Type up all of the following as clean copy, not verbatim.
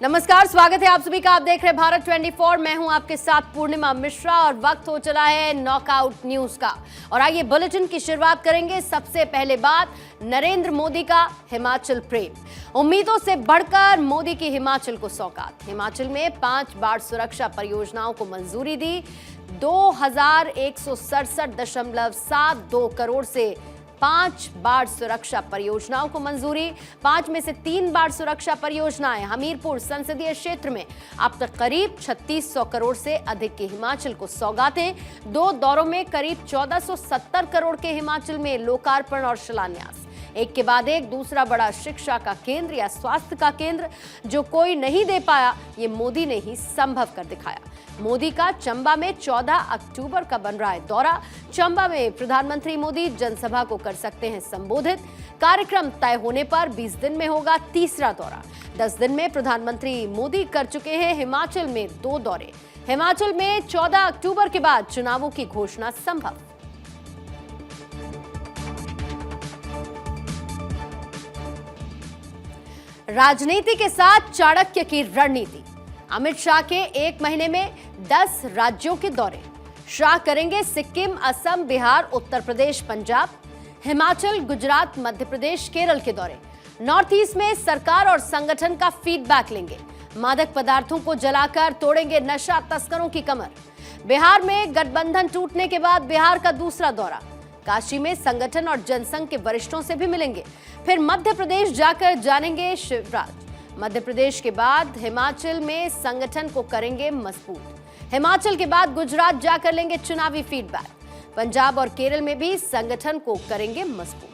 नमस्कार, स्वागत है आप सभी का। आप देख रहे हैं भारत 24। मैं हूं आपके साथ पूर्णिमा मिश्रा और वक्त हो चला है नॉकआउट न्यूज का। और आइए बुलेटिन की शुरुआत करेंगे। सबसे पहले बात नरेंद्र मोदी का हिमाचल प्रेम। उम्मीदों से बढ़कर मोदी की हिमाचल को सौगात। हिमाचल में 5 बाढ़ सुरक्षा परियोजनाओं को मंजूरी दी। 2167.72 करोड़ से 5 बाढ़ सुरक्षा परियोजनाओं को मंजूरी। 5 में से 3 बाढ़ सुरक्षा परियोजनाएं हमीरपुर संसदीय क्षेत्र में अब तक करीब 3600 करोड़ से अधिक की हिमाचल को सौगातें। 2 दौरों में करीब 1470 करोड़ के हिमाचल में लोकार्पण और शिलान्यास। एक के बाद एक दूसरा बड़ा शिक्षा का केंद्र या स्वास्थ्य का केंद्र जो कोई नहीं दे पाया, ये मोदी ने ही संभव कर दिखाया। मोदी का चंबा में 14 अक्टूबर का बन रहा है दौरा। चंबा में प्रधानमंत्री मोदी जनसभा को कर सकते हैं संबोधित। कार्यक्रम तय होने पर 20 दिन में होगा तीसरा दौरा। 10 दिन में प्रधानमंत्री मोदी कर चुके हैं हिमाचल में 2 दौरे। हिमाचल में 14 अक्टूबर के बाद चुनावों की घोषणा संभव। राजनीति के साथ चाणक्य की रणनीति। अमित शाह के 1 महीने में 10 राज्यों के दौरे। शाह करेंगे सिक्किम, असम, बिहार, उत्तर प्रदेश, पंजाब, हिमाचल, गुजरात, मध्य प्रदेश, केरल के दौरे। नॉर्थ ईस्ट में सरकार और संगठन का फीडबैक लेंगे। मादक पदार्थों को जलाकर तोड़ेंगे नशा तस्करों की कमर। बिहार में गठबंधन टूटने के बाद बिहार का दूसरा दौरा। काशी में संगठन और जनसंघ के वरिष्ठों से भी मिलेंगे। फिर मध्य प्रदेश जाकर जानेंगे शिवराज। मध्य प्रदेश के बाद हिमाचल में संगठन को करेंगे मजबूत। हिमाचल के बाद गुजरात जाकर लेंगे चुनावी फीडबैक। पंजाब और केरल में भी संगठन को करेंगे मजबूत।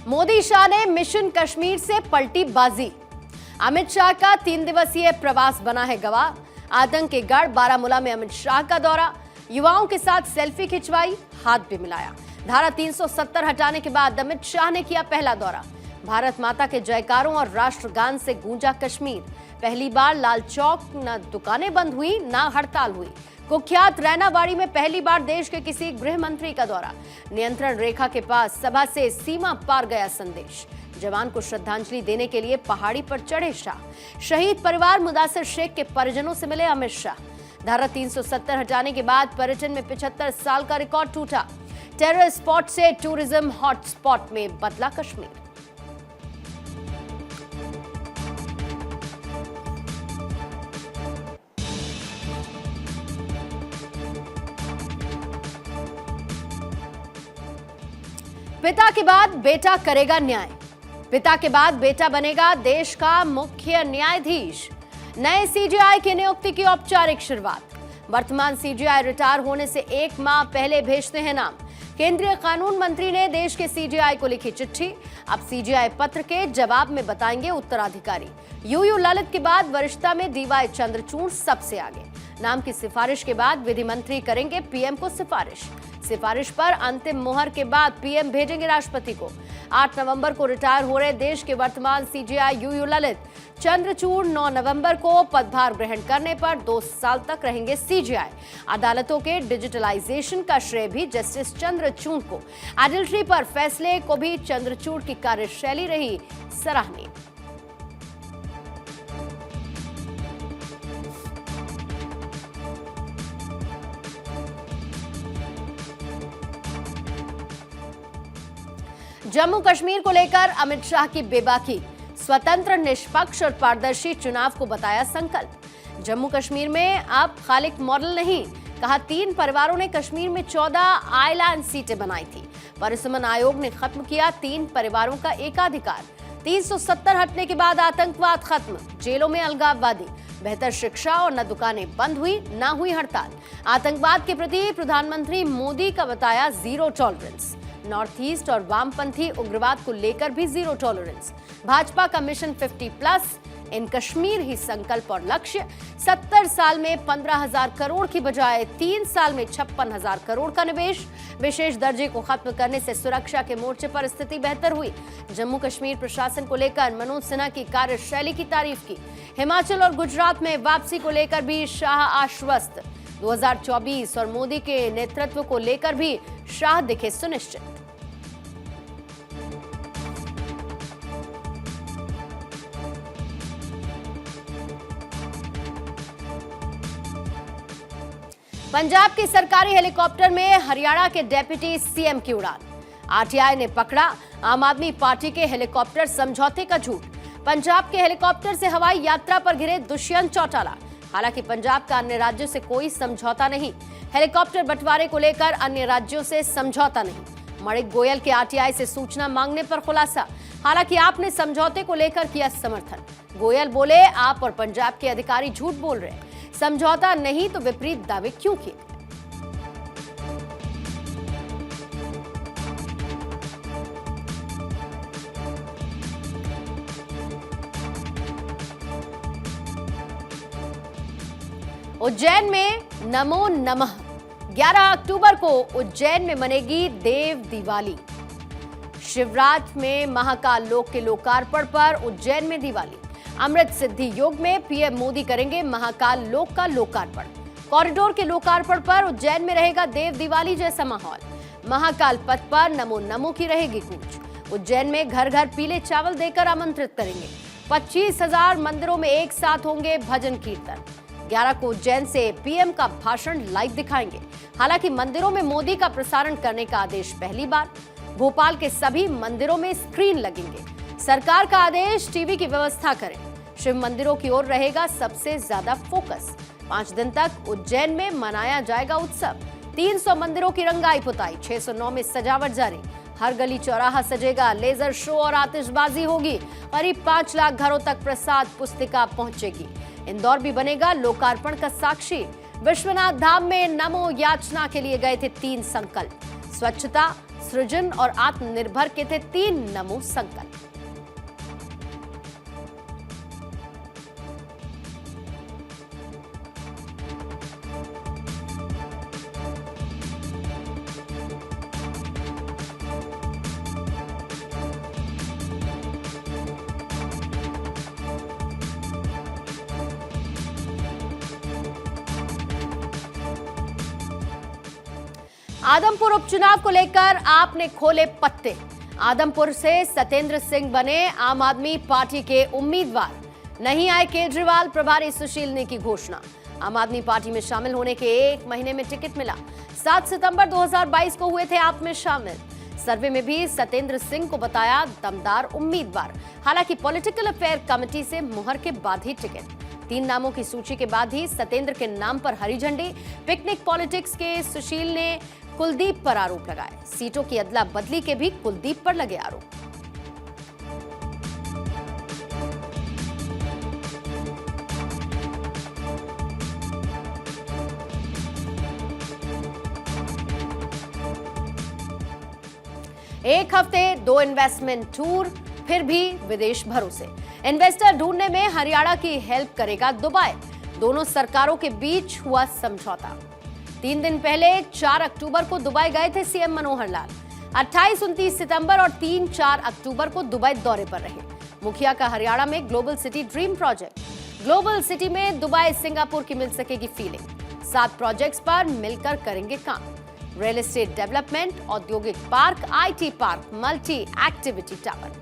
मोदी शाह ने मिशन कश्मीर से पलटी बाजी। अमित शाह का 3 दिवसीय प्रवास बना है गवाह। आतंक के गढ़ बारामूला में अमित शाह का दौरा। युवाओं के साथ सेल्फी खिंचवाई, हाथ भी मिलाया। धारा 370 हटाने के बाद अमित शाह ने किया पहला दौरा। भारत माता के जयकारों और राष्ट्रगान से गूंजा कश्मीर। पहली बार लाल चौक न दुकानें बंद हुई न हड़ताल हुई। कुख्यात रैनावाड़ी में पहली बार देश के किसी गृह मंत्री का दौरा। नियंत्रण रेखा के पास सभा से सीमा पार गया संदेश। जवान को श्रद्धांजलि देने के लिए पहाड़ी पर चढ़े शाह। शहीद परिवार मुदासिर शेख के परिजनों से मिले अमित शाह। धारा 370 हटाने के बाद पर्यटन में 75 साल का रिकॉर्ड टूटा। टेरर स्पॉट से टूरिज्म हॉटस्पॉट में बदला कश्मीर। पिता के बाद बेटा करेगा न्याय। पिता के बाद बेटा बनेगा देश का मुख्य न्यायाधीश। नए सीजेआई की नियुक्ति की औपचारिक शुरुआत। वर्तमान सीजेआई रिटायर होने से 1 माह पहले भेजते हैं नाम। केंद्रीय कानून मंत्री ने देश के सीजेआई को लिखी चिट्ठी। अब सीजेआई पत्र के जवाब में बताएंगे उत्तराधिकारी। यूयू ललित के बाद वरिष्ठता में डीवाई चंद्रचूड़ सबसे आगे। नाम की सिफारिश के बाद विधि मंत्री करेंगे पीएम को सिफारिश। सिफारिश पर अंतिम मुहर के बाद पीएम भेजेंगे राष्ट्रपति को। 8 नवंबर को रिटायर हो रहे देश के वर्तमान सीजेआई यूयू ललित चंद्रचूड़ 9 नवंबर को पदभार ग्रहण करने पर 2 साल तक रहेंगे सीजेआई। अदालतों के डिजिटलाइजेशन का श्रेय भी जस्टिस चंद्रचूड़ को। एडल्ट्री पर फैसले को भी चंद्रचूड़ की कार्यशैली रही सराहनीय। जम्मू कश्मीर को लेकर अमित शाह की बेबाकी। स्वतंत्र, निष्पक्ष और पारदर्शी चुनाव को बताया संकल्प। जम्मू कश्मीर में अब खालिक मॉडल नहीं, कहा 3 परिवारों ने कश्मीर में 14 आइलैंड सीटें बनाई थी। परिसमन आयोग ने खत्म किया 3 परिवारों का एकाधिकार। 370 हटने के बाद आतंकवाद खत्म। जेलों में अलगाववादी। बेहतर शिक्षा और न दुकानें बंद हुई न हुई हड़ताल। आतंकवाद के प्रति प्रधानमंत्री मोदी का बताया जीरो टॉलरेंस। नॉर्थ ईस्ट और वामपंथी उग्रवाद को लेकर भी जीरो टॉलरेंस। भाजपा का मिशन 50+। इन कश्मीर ही संकल्प और लक्ष्य। 70 साल में 15,000 करोड़ की बजाय 3 साल में 56,000 करोड़ का निवेश। विशेष दर्जे को खत्म करने से सुरक्षा के मोर्चे पर स्थिति बेहतर हुई। जम्मू कश्मीर प्रशासन को लेकर मनोज सिन्हा की कार्यशैली की तारीफ की। हिमाचल और गुजरात में वापसी को लेकर भी शाह आश्वस्त। 2024 और मोदी के नेतृत्व को लेकर भी शाह दिखे सुनिश्चित। पंजाब के सरकारी हेलीकॉप्टर में हरियाणा के डिप्टी सीएम की उड़ान। आरटीआई ने पकड़ा आम आदमी पार्टी के हेलीकॉप्टर समझौते का झूठ। पंजाब के हेलीकॉप्टर से हवाई यात्रा पर घिरे दुष्यंत चौटाला। हालांकि पंजाब का अन्य राज्यों से कोई समझौता नहीं। हेलीकॉप्टर बंटवारे को लेकर अन्य राज्यों से समझौता नहीं। मणिक गोयल के आरटीआई से सूचना मांगने पर खुलासा। हालांकि आपने समझौते को लेकर किया समर्थन। गोयल बोले, आप और पंजाब के अधिकारी झूठ बोल रहे हैं। समझौता नहीं तो विपरीत दावे क्यों किए? उज्जैन में नमो नमः। 11 अक्टूबर को उज्जैन में मनेगी देव दिवाली। शिवरात्रि में महाकाल लोक के लोकार्पण पर उज्जैन में दिवाली। अमृत सिद्धि योग में पीएम मोदी करेंगे महाकाल लोक का लोकार्पण। कॉरिडोर के लोकार्पण पर उज्जैन में रहेगा देव दिवाली जैसा माहौल। महाकाल पथ पर नमो नमो की रहेगी गूंज। उज्जैन में घर घर पीले चावल देकर आमंत्रित करेंगे। 25,000 मंदिरों में एक साथ होंगे भजन कीर्तन। 11 को उज्जैन से पीएम का भाषण लाइव दिखाएंगे। हालांकि मंदिरों में मोदी का प्रसारण करने का आदेश पहली बार। भोपाल के सभी मंदिरों में स्क्रीन लगेंगे। सरकार का आदेश, टीवी की व्यवस्था करें। शिव मंदिरों की ओर रहेगा सबसे ज्यादा फोकस। 5 दिन तक उज्जैन में मनाया जाएगा उत्सव। 300 मंदिरों की रंगाई पुताई। 609 में सजावट जारी। हर गली चौराहा सजेगा। लेजर शो और आतिशबाजी होगी। करीब 5 लाख घरों तक प्रसाद पुस्तिका पहुंचेगी। इंदौर भी बनेगा लोकार्पण का साक्षी। विश्वनाथ धाम में नमो याचना के लिए गए थे 3 संकल्प। स्वच्छता, सृजन और आत्मनिर्भर के थे 3 नमो संकल्प। आदमपुर उपचुनाव को लेकर आपने खोले पत्ते। आदमपुर से सतेंद्र सिंह बने आम आदमी पार्टी के उम्मीदवार। नहीं आए केजरीवाल, प्रभारी सुशील ने की घोषणा। आम आदमी पार्टी में शामिल होने के 1 महीने में टिकट मिला। 7 सितंबर 2022 को हुए थे आप में शामिल। सर्वे में भी सतेंद्र सिंह को बताया दमदार उम्मीदवार। हालांकि पॉलिटिकल अफेयर कमेटी से मुहर के बाद ही टिकट। 3 नामों की सूची के बाद ही सतेंद्र के नाम पर हरी झंडी। पिकनिक पॉलिटिक्स के सुशील ने कुलदीप पर आरोप लगाए। सीटों की अदला बदली के भी कुलदीप पर लगे आरोप। एक हफ्ते 2 इन्वेस्टमेंट टूर, फिर भी विदेश भरोसे। इन्वेस्टर ढूंढने में हरियाणा की हेल्प करेगा दुबई। दोनों सरकारों के बीच हुआ समझौता। 3 दिन पहले 4 अक्टूबर को दुबई गए थे सीएम मनोहर लाल। 28-29 सितंबर और 3-4 अक्टूबर को दुबई दौरे पर रहे। मुखिया का हरियाणा में global city dream project. Global city में दुबई सिंगापुर की मिल सकेगी फीलिंग। 7 प्रोजेक्ट्स पर मिलकर करेंगे काम। रियल एस्टेट डेवलपमेंट, औद्योगिक park, IT park, multi activity tower,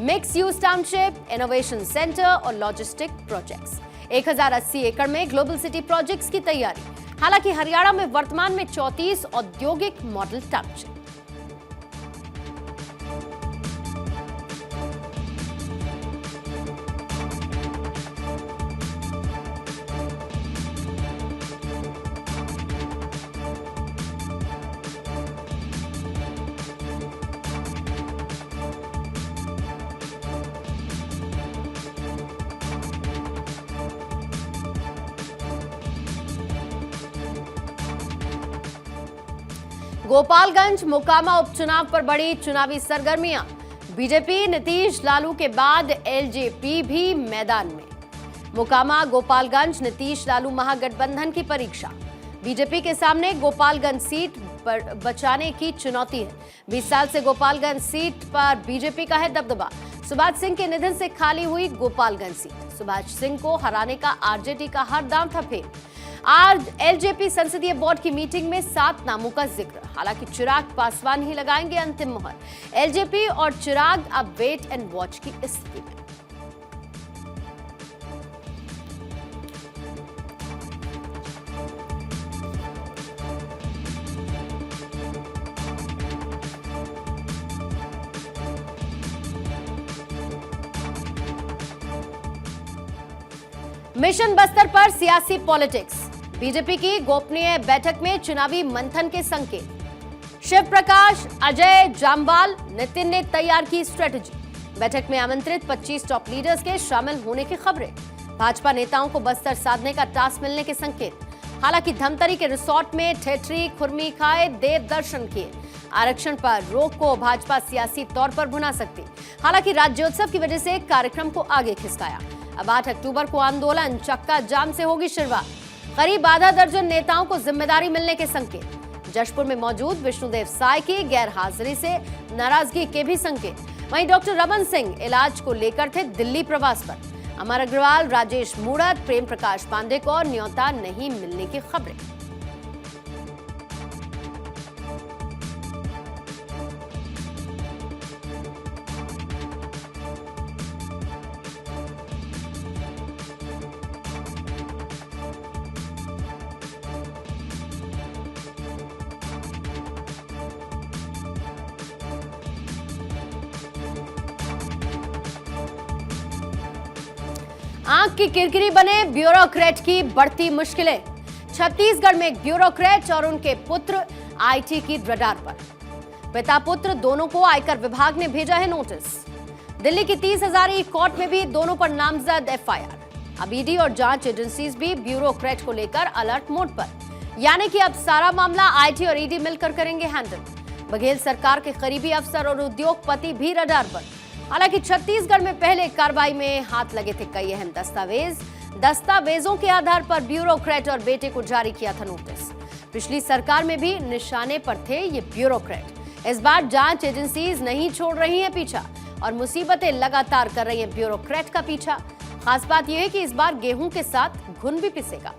mix use township, innovation centre और लॉजिस्टिक प्रोजेक्ट्स। 1080 एकड़ में ग्लोबल सिटी प्रोजेक्ट्स की तैयारी। हालांकि हरियाणा में वर्तमान में 34 औद्योगिक मॉडल टाउनशिप। गोपालगंज मोकामा उपचुनाव पर बड़ी चुनावी सरगर्मियां। बीजेपी नीतीश लालू के बाद एलजेपी भी मैदान में। मोकामा गोपालगंज नीतीश लालू महागठबंधन की परीक्षा। बीजेपी के सामने गोपालगंज सीट पर बचाने की चुनौती है। 20 साल से गोपालगंज सीट पर बीजेपी का है दबदबा। सुभाष सिंह के निधन से खाली हुई गोपालगंज सीट। सुभाष सिंह को हराने का आरजेडी का हर दांव था फेल। आज एलजेपी संसदीय बोर्ड की मीटिंग में 7 नामों का जिक्र। हालांकि चिराग पासवान ही लगाएंगे अंतिम मोहर। एलजेपी और चिराग अब वेट एंड वॉच की स्थिति में। मिशन बस्तर पर सियासी पॉलिटिक्स। बीजेपी की गोपनीय बैठक में चुनावी मंथन के संकेत। शिव प्रकाश, अजय जामवाल, नितिन ने तैयार की स्ट्रेटजी। बैठक में आमंत्रित 25 टॉप लीडर्स के शामिल होने की खबरें। भाजपा नेताओं को बस्तर साधने का टास्क मिलने के संकेत। हालांकि धमतरी के रिसोर्ट में ठेठरी खुरमी खाए, देव दर्शन किए। आरक्षण पर रोक को भाजपा सियासी तौर पर भुना सकती। हालांकि राज्योत्सव की वजह से कार्यक्रम को आगे खिसकाया। अब 8 अक्टूबर को आंदोलन चक्का जाम से होगी शुरुआत। करीब आधा दर्जन नेताओं को जिम्मेदारी मिलने के संकेत। जशपुर में मौजूद विष्णुदेव साय की गैर हाजिरी से नाराजगी के भी संकेत। वहीं डॉक्टर रमन सिंह इलाज को लेकर थे दिल्ली प्रवास पर। अमर अग्रवाल, राजेश मूणत, प्रेम प्रकाश पांडे को न्योता नहीं मिलने की खबरें। आंख की किरकिरी बने ब्यूरोक्रेट की बढ़ती मुश्किलें। छत्तीसगढ़ में एक ब्यूरोक्रेट और उनके पुत्र आईटी की रडार पर। पिता पुत्र दोनों को आयकर विभाग ने भेजा है नोटिस। दिल्ली की 30 हजारी कोर्ट में भी दोनों पर नामजद एफआईआर। अब ईडी और जांच एजेंसीज भी ब्यूरोक्रेट को लेकर अलर्ट मोड पर। यानी कि अब सारा मामला आईटी और ईडी मिलकर करेंगे हैंडल। बघेल सरकार के करीबी अफसर और उद्योगपति भी रडार पर। हालांकि छत्तीसगढ़ में पहले कार्रवाई में हाथ लगे थे कई अहम दस्तावेजों के आधार पर ब्यूरोक्रेट और बेटे को जारी किया था नोटिस। पिछली सरकार में भी निशाने पर थे ये ब्यूरोक्रेट। इस बार जांच एजेंसीज नहीं छोड़ रही हैं पीछा और मुसीबतें लगातार कर रही हैं ब्यूरोक्रेट का पीछा। खास बात यह है कि इस बार गेहूं के साथ घुन भी पिसेगा।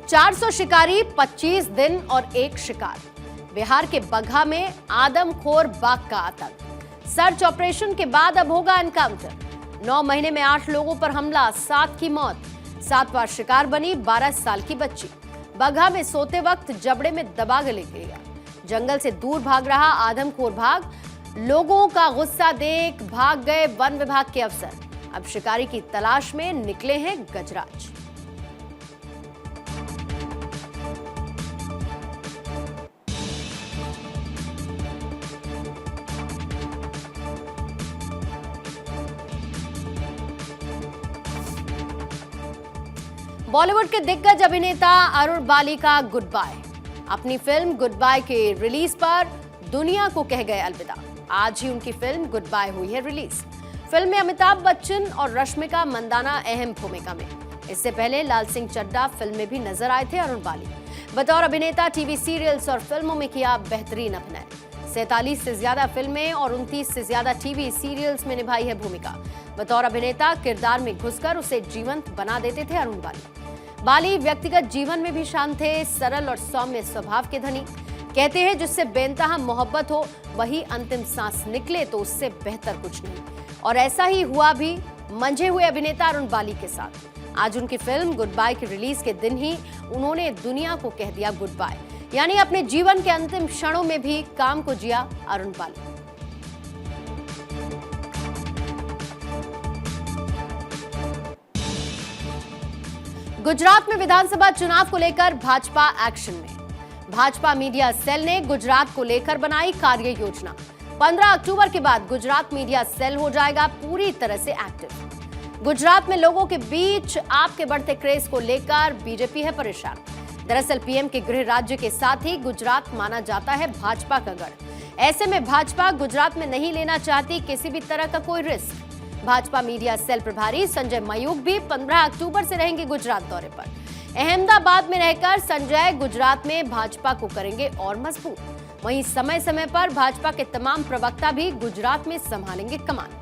चार 400 शिकारी, 25 दिन और 1 शिकार। बिहार के बगहा में आदमखोर बाघ का आतंक। सर्च ऑपरेशन के बाद अब होगा एनकाउंटर। 9 महीने में 8 लोगों पर हमला, 7 की मौत। 7वां शिकार बनी 12 साल की बच्ची। बगहा में सोते वक्त जबड़े में दबा गले गया। जंगल से दूर भाग रहा आदमखोर बाघ। लोगों का गुस्सा देख भाग गए वन विभाग के अफसर। अब शिकारी की तलाश में निकले हैं गजराज। बॉलीवुड के दिग्गज अभिनेता अरुण बाली का गुड बाय। अपनी फिल्म गुड बाय के रिलीज पर दुनिया को कह गए अलविदा। आज ही उनकी फिल्म गुड बाय हुई है रिलीज। फिल्म में अमिताभ बच्चन और रश्मिका मंदाना अहम भूमिका में। इससे पहले लाल सिंह चड्ढा फिल्म में भी नजर आए थे अरुण बाली। बतौर अभिनेता टीवी सीरियल्स और फिल्मों में किया बेहतरीन अभिनय। 47 से ज्यादा फिल्में और 29 से ज्यादा टीवी सीरियल्स में निभाई है भूमिका। बतौर अभिनेता किरदार में घुसकर उसे जीवंत बना देते थे अरुण बाली व्यक्तिगत जीवन में भी शांत थे, सरल और सौम्य स्वभाव के धनी। कहते हैं जिससे बेनतहा मोहब्बत हो वही अंतिम सांस निकले तो उससे बेहतर कुछ नहीं। और ऐसा ही हुआ भी मंझे हुए अभिनेता अरुण बाली के साथ। आज उनकी फिल्म गुड बाय की रिलीज के दिन ही उन्होंने दुनिया को कह दिया गुड बाय। यानी अपने जीवन के अंतिम क्षणों में भी काम को जिया अरुण बाली। गुजरात में विधानसभा चुनाव को लेकर भाजपा एक्शन में। भाजपा मीडिया सेल ने गुजरात को लेकर बनाई कार्य योजना। 15 अक्टूबर के बाद गुजरात मीडिया सेल हो जाएगा पूरी तरह से एक्टिव। गुजरात में लोगों के बीच आप के बढ़ते क्रेज को लेकर बीजेपी है परेशान। दरअसल पीएम के गृह राज्य के साथ ही गुजरात माना जाता है भाजपा का गढ़। ऐसे में भाजपा गुजरात में नहीं लेना चाहती किसी भी तरह का कोई रिस्क। भाजपा मीडिया सेल प्रभारी संजय मयूख भी 15 अक्टूबर से रहेंगे गुजरात दौरे पर। अहमदाबाद में रहकर संजय गुजरात में भाजपा को करेंगे और मजबूत। वहीं समय समय पर भाजपा के तमाम प्रवक्ता भी गुजरात में संभालेंगे कमान।